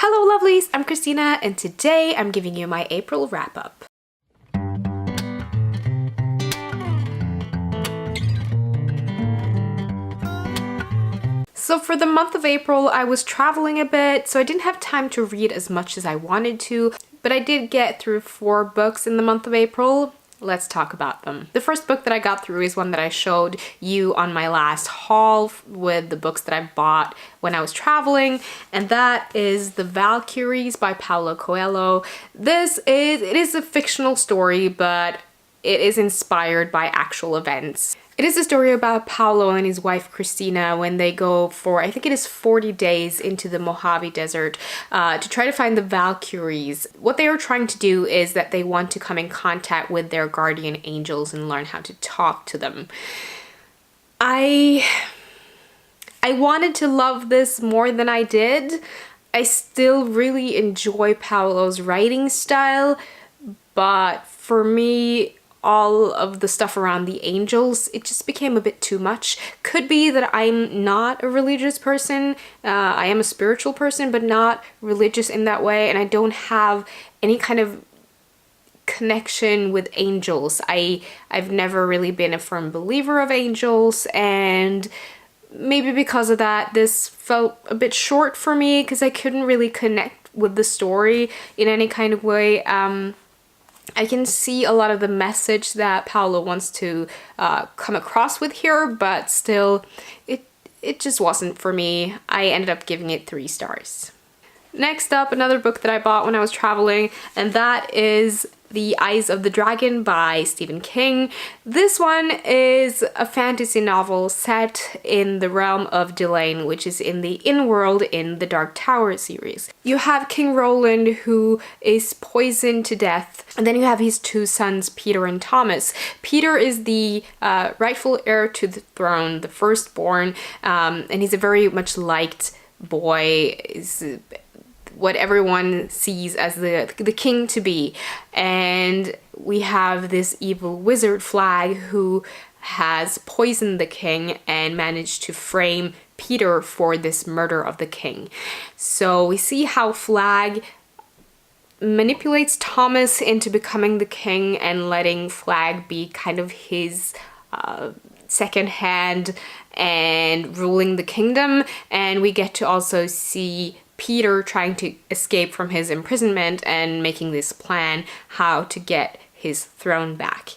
Hello lovelies, I'm Christina and today I'm giving you my April wrap-up. So for the month of April, I was traveling a bit, so I didn't have time to read as much as I wanted to, but I did get through 4 books in the month of April. Let's talk about them. The first book that I got through is one that I showed you on my last haul with the books that I bought when I was traveling, and that is The Valkyries by Paulo Coelho. It is a fictional story, but it is inspired by actual events. It is a story about Paulo and his wife Christina when they go for, I think it is 40 days into the Mojave Desert to try to find the Valkyries. What they are trying to do is that they want to come in contact with their guardian angels and learn how to talk to them. I wanted to love this more than I did. I still really enjoy Paulo's writing style, but for me, all of the stuff around the angels, it just became a bit too much. Could be that I'm not a religious person. I am a spiritual person, but not religious in that way, and I don't have any kind of connection with angels. I've never really been a firm believer of angels, and maybe because of that, this felt a bit short for me because I couldn't really connect with the story in any kind of way. I can see a lot of the message that Paulo wants to come across with here, but still, it just wasn't for me. I ended up giving it 3 stars. Next up, another book that I bought when I was traveling, and that is The Eyes of the Dragon by Stephen King. This one is a fantasy novel set in the realm of Delane, which is in the in-world in the Dark Tower series. You have King Roland, who is poisoned to death, and then you have his 2 sons, Peter and Thomas. Peter is the rightful heir to the throne, the firstborn, and he's a very much liked boy. Is what everyone sees as the king to be. And we have this evil wizard Flag who has poisoned the king and managed to frame Peter for this murder of the king. So we see how Flag manipulates Thomas into becoming the king and letting Flag be kind of his second hand and ruling the kingdom. And we get to also see Peter trying to escape from his imprisonment and making this plan how to get his throne back.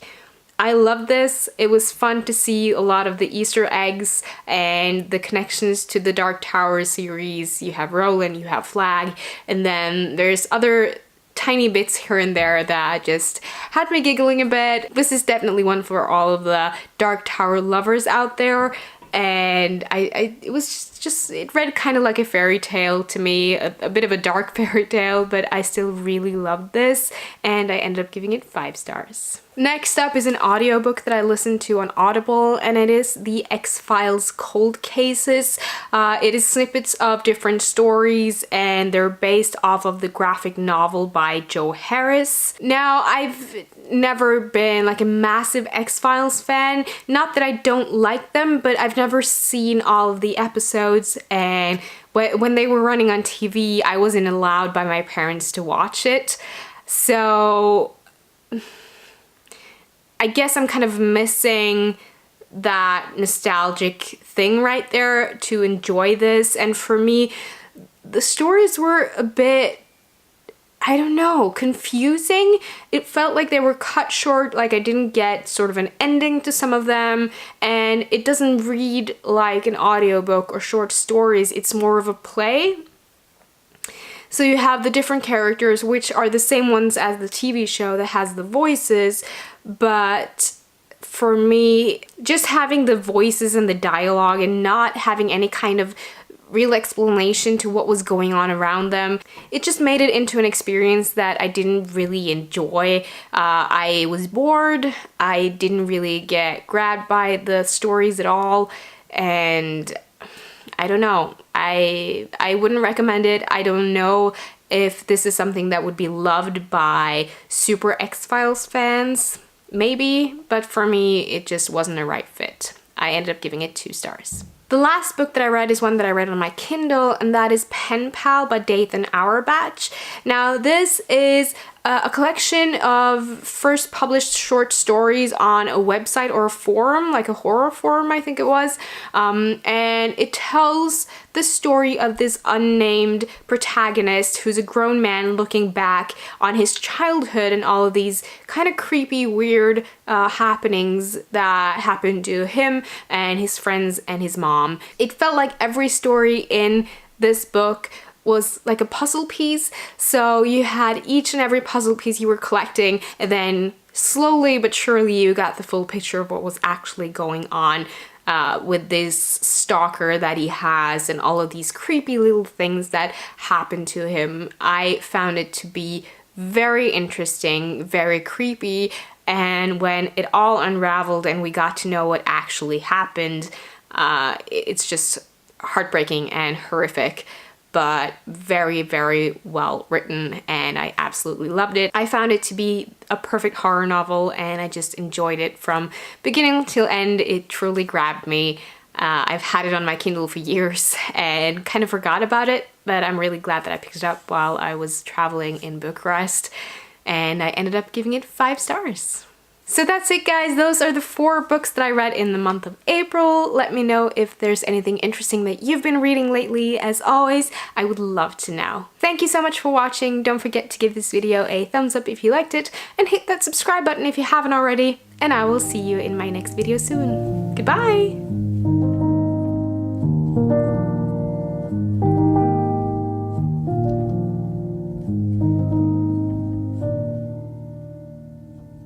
I love this. It was fun to see a lot of the Easter eggs and the connections to the Dark Tower series. You have Roland, you have Flag, and then there's other tiny bits here and there that just had me giggling a bit. This is definitely one for all of the Dark Tower lovers out there. And it was just it read kind of like a fairy tale to me, a bit of a dark fairy tale, but I still really loved this, and I ended up giving it 5 stars. Next up is an audiobook that I listened to on Audible, and it is the XFiles Cold Cases. It is snippets of different stories, and they're based off of the graphic novel by Joe Harris. Now, I've never been like a massive X-Files fan. Not that I don't like them, but I've never seen all of the episodes, and when they were running on TV, I wasn't allowed by my parents to watch it. So I guess I'm kind of missing that nostalgic thing right there to enjoy this. And for me, the stories were a bit, I don't know, confusing. It felt like they were cut short, like I didn't get sort of an ending to some of them, and it doesn't read like an audiobook or short stories. It's more of a play. So you have the different characters, which are the same ones as the TV show that has the voices, but for me, just having the voices and the dialogue and not having any kind of real explanation to what was going on around them, it just made it into an experience that I didn't really enjoy. I was bored, I didn't really get grabbed by the stories at all, and I don't know. I wouldn't recommend it. I don't know if this is something that would be loved by super X-Files fans. Maybe, but for me, it just wasn't a right fit. I ended up giving it 2 stars. The last book that I read is one that I read on my Kindle, and that is Penpal by Dathan Auerbach. Now this is a collection of first published short stories on a website or a forum, like a horror forum I think it was, and it tells the story of this unnamed protagonist who's a grown man looking back on his childhood and all of these kind of creepy, weird happenings that happened to him and his friends and his mom. It felt like every story in this book was like a puzzle piece, so you had each and every puzzle piece you were collecting, and then slowly but surely you got the full picture of what was actually going on with this stalker that he has and all of these creepy little things that happen to him. I found it to be very interesting, very creepy, and when it all unraveled and we got to know what actually happened, it's just heartbreaking and horrific, but very, very well written, and I absolutely loved it. I found it to be a perfect horror novel, and I just enjoyed it from beginning till end. It truly grabbed me. I've had it on my Kindle for years and kind of forgot about it, but I'm really glad that I picked it up while I was traveling in Bucharest, and I ended up giving it 5 stars. So that's it, guys. Those are the 4 books that I read in the month of April. Let me know if there's anything interesting that you've been reading lately. As always, I would love to know. Thank you so much for watching. Don't forget to give this video a thumbs up if you liked it, and hit that subscribe button if you haven't already. And I will see you in my next video soon. Goodbye!